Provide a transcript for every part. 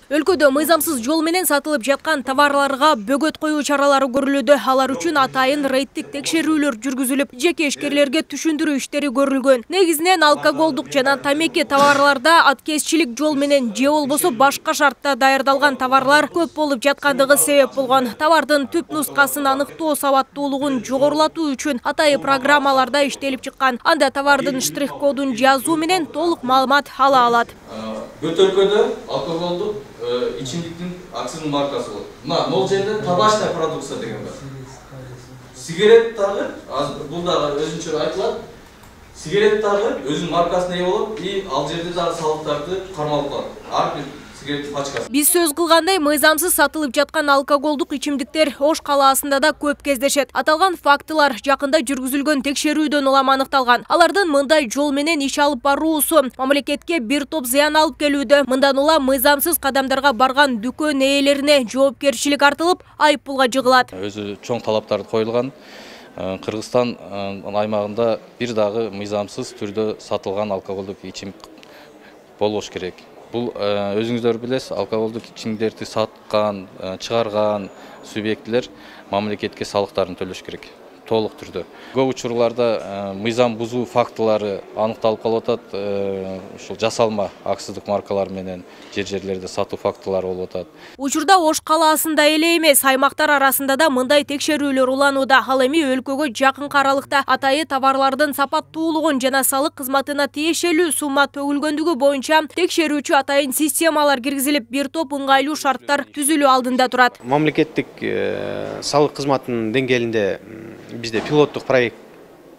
Өлкөдө мыйзамсыз жол менен сатылып жаткан товарларга бөгөт коюу чаралары көрүлүүдө. Алар үчүн атайын рейдтик текшерүүлөр жүргүзүлүп, жеке ишкерлерге түшүндүрүү иштери көрүлгөн. Негизинен алкоголдук жана тамеки товарларда аткезчилик жол менен же болбосо башка шартта даярдалган товарлар көп болуп жаткандыгы себеп болгон. Товардын түп нускасын аныктоо сабаттуулугун жогорулатуу үчүн атайын программаларда иштелип чыккан. Анда товардын штрих-кодун жазуу менен толук маалымат ала алат. Өлкөдө алкоголдук ичимдиктин акцизин маркасы болот. Мына могул жерде табачная продукция деген бар. Сигарет дагы бул дагы өзүнчө айтылат. Сигарет дагы өзүнүн маркасына ээ болот и ал жерде дагы салыктарды кармалып калат. Ар бир сигарет пачкасы. Биз сөз кылгандай мыйзамсыз сатылып жаткан алкоголдук ичимдиктер Ош калаасында да көп кездешет. Аталган фактылар жакында жүргүзүлгөн текшерүүдөн улам аныкталган. Алардын мындай жол менен иш алып баруусу мамлекетке бир топ зыян алып келүүдө. Мындан улам мыйзамсыз кадамдарга барган дүкөн ээлерине жоопкерчилик артылып, айыппулга жыгылат. Өзү чоң талаптар коюлган. Кыргызстан аймагында бир дагы мыйзамсыз түрдө сатылган алкоголдук ичим болбош керек. Бул өзүңүздөр билесиз, алкоголдук ичимдиктерди саткан, чыгарган субъектлер мамлекетке салыктарын төлөш керек. Толук түрдө. Көп учурларда мыйзам бузуу фактылары аныкталып калып атат. Ушул жасалма акциздик маркалар менен жерлерде сатуу фактылары болуп атат. Учурда Ош калаасында эле эмес, аймактар арасында да мындай текшерүүлөр уланууда. Ал эми өлкөгө жакын аралыкта атайын товарлардын сапаттуулугун жана салык кызматына тиешелүү сумма төгүлгөндүгү боюнча текшерүүчү атайын системалар киргизилип, бир топ ыңгайлуу шарттар түзүлүү алдында турат. Мамлекеттик салык кызматынын деңгээлинде бизде пилоттук проект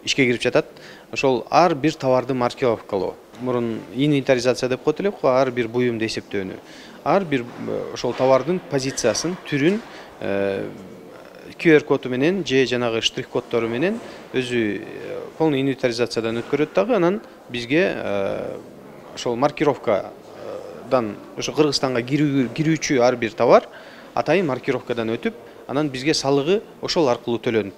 ишке кирип жатат. Ошол ар бир товарды маркировкалоо. Мурун инвентаризация деп коет элек, ар бир буюмду эсептөөнү. Ар бир ошол товардын позициясын, түрүн QR коду менен же жанагы штрих коддору менен өзү полный инвентаризациядан өткөрөт дагы, анан бизге ошол маркировкадан ошо Кыргызстанга кирүүчү ар бир товар атайын маркировкадан өтүп, анан бизге салыгы ошол аркылуу төлөнүп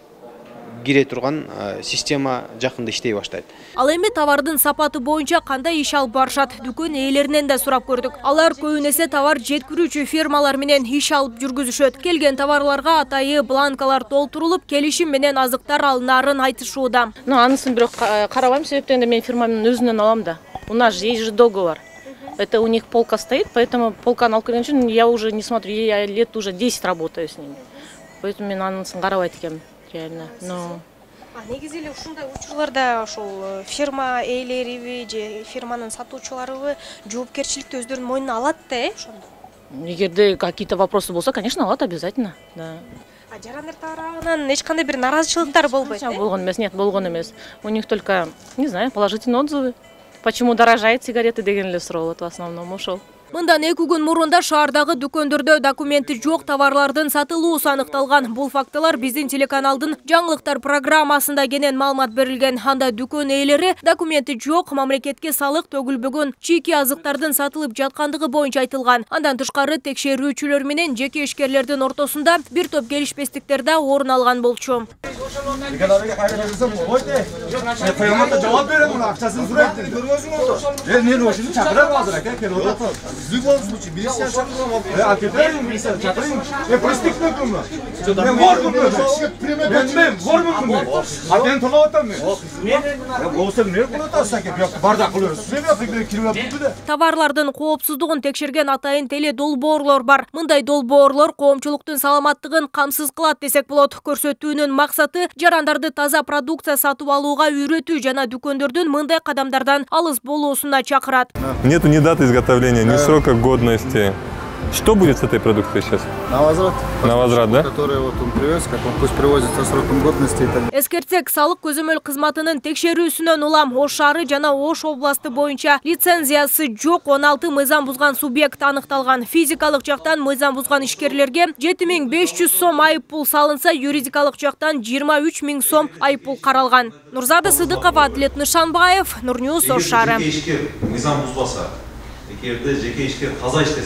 кире турган система жакында иштей баштайт. Ал эми товардын сапаты боюнча кандай иш алып барышат? Дүкөн ээлеринен да сурап көрдүк. Алар көбүнесе товар жеткирүүчү фирмалар менен иш алып жүргүзүшөт. Келген товарларга атайын бланкалар толтурулуп, келишим менен азыктар алынаарын айтышууда. Анысын бирок карабайм, себептен мен фирмамдын өзүнөн алам да. У нас же есть же договор. Это у них полка стоит, поэтому полканы алып келген үчүн я уже не смотрю, я лет уже 10 работаю с ними. Поэтому мен анысын карабайт экенмин. Негизи эле ушундай учурларда ошол фирма ээлериби же фирманын сатуучуларыбы жоопкерчиликти өздөрүнүн мойнуна алат да, ошондо? Эгерде какие-то вопросы болсо, конечно, алат обязательно. Да. Жарандар тарабынан эч кандай бир наразычылыктар болбойт? Болгон эмес, нет, болгон эмес. У них только, не знаю, положительные отзывы. Почему дорожает сигареты деген эле суроо болот в основном ошол. Мындан 2 күн мурунда шаардагы дүкөндөрдө документи жок товарлардын сатылуусу аныкталган. Бул фактылар биздин телеканалдын жаңылыктар программасында кенен маалымат берилген. Анда дүкөн ээлери документи жок, мамлекетке салык төгүлбөгөн чийки азыктардын сатылып жаткандыгы боюнча айтылган. Андан тышкары текшерүүчүлөр менен жеке ишкерлердин ортосунда бир топ келишпестиктер да орун алган болчу. В любом случае, милиция я преступникмін. Мен Товарлардын коопсуздугун текшерген атайын теле долбоорлор бар. Мындай долбоорлор коомчулуктун саламаттыгын камсыз кылат десек болот. Көрсөтүүнүн максаты жарандарды таза продукция сатып алууга үйрөтүү жана дүкөндөрдүн мындай кадамдардан алыс болуусуна чакырат. Нету ни даты изготовления, ни срока годности. Что будет с этой продукцией сейчас? На возврат. На возврат, да? Который вот он привез, как он пусть привозится сроком годности. Эскертсек, салык көзөмөл кызматынын текшерүүсүнөн улам Ош шаары жана Ош областы боюнча лицензиясы жок 16 мыйзам бузган субъект аныкталган. Физикалык жактан мыйзам бузган ишкерлерге 7500 сом айыппул салынса, юридикалык жактан 23 000 сом айыппул каралган. Нурзада Сыдыкова, Атлет Нышанбаев, Нурньюс, Ош шаары. Мыйзам бузбаса, эгерде жеке ишкер таза иштесе